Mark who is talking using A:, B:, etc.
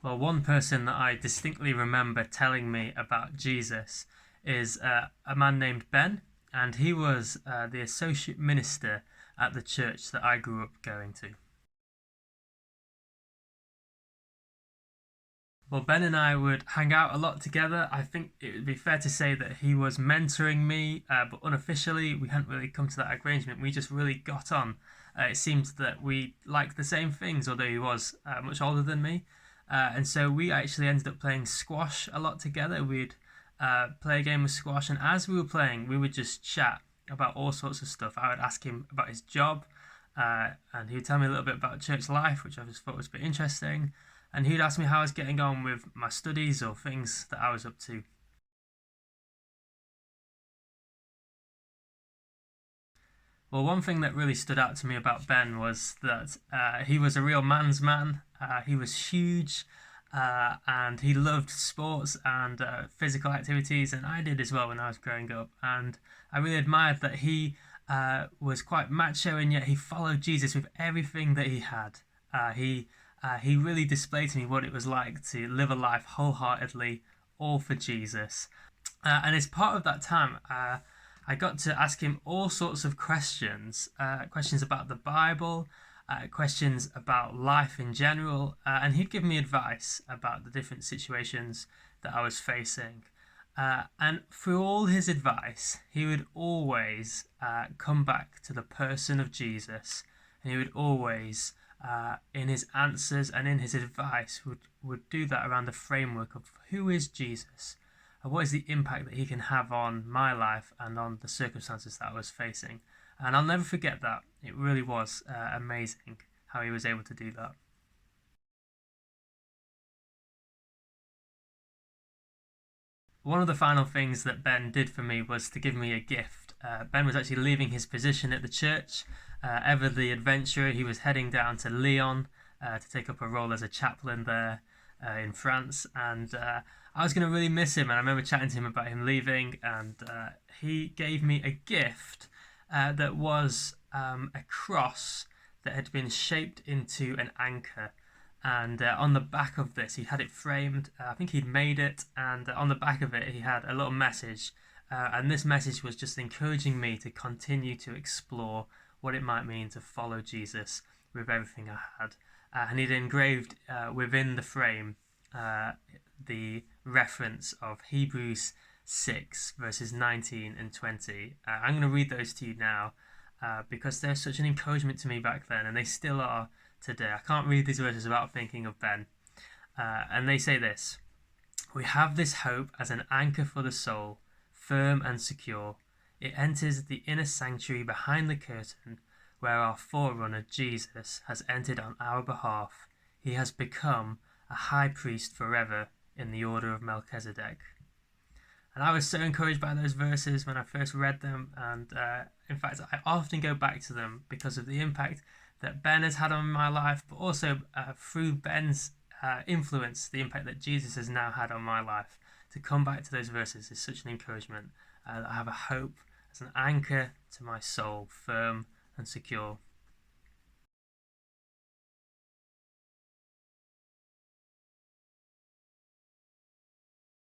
A: Well, one person that I distinctly remember telling me about Jesus is a man named Ben, and he was the associate minister at the church that I grew up going to. Well, Ben and I would hang out a lot together. I think it would be fair to say that he was mentoring me, but unofficially, we hadn't really come to that arrangement. We just really got on. It seemed that we liked the same things, although he was much older than me. And so we actually ended up playing squash a lot together. We'd play a game of squash, and as we were playing, we would just chat about all sorts of stuff. I would ask him about his job, and he would tell me a little bit about church life, which I just thought was a bit interesting. And he'd ask me how I was getting on with my studies or things that I was up to. Well, one thing that really stood out to me about Ben was that he was a real man's man. He was huge, and he loved sports and physical activities, and I did as well when I was growing up. And I really admired that he was quite macho, and yet he followed Jesus with everything that he had. He really displayed to me what it was like to live a life wholeheartedly, all for Jesus. And as part of that time, I got to ask him all sorts of questions, questions about the Bible, questions about life in general, and he'd give me advice about the different situations that I was facing. And through all his advice, he would always come back to the person of Jesus, and he would always, in his answers and in his advice, would do that around the framework of who is Jesus, what is the impact that he can have on my life and on the circumstances that I was facing. And I'll never forget that. It really was amazing how he was able to do that. One of the final things that Ben did for me was to give me a gift. Ben was actually leaving his position at the church. Ever the adventurer, he was heading down to Lyon to take up a role as a chaplain there in France. And I was going to really miss him. And I remember chatting to him about him leaving, and he gave me a gift that was a cross that had been shaped into an anchor. And on the back of this, he had it framed. I think he'd made it, and on the back of it, he had a little message. And this message was just encouraging me to continue to explore what it might mean to follow Jesus with everything I had. And he'd engraved within the frame the reference of Hebrews 6, verses 19 and 20. I'm going to read those to you now because they're such an encouragement to me back then, and they still are today. I can't read these verses without thinking of Ben. And they say this: We have this hope as an anchor for the soul, firm and secure. It enters the inner sanctuary behind the curtain, where our forerunner Jesus has entered on our behalf. He has become a high priest forever in the order of Melchizedek. And I was so encouraged by those verses when I first read them, and in fact, I often go back to them because of the impact that Ben has had on my life, but also through Ben's influence, the impact that Jesus has now had on my life. To come back to those verses is such an encouragement. I have a hope as an anchor to my soul, firm and secure.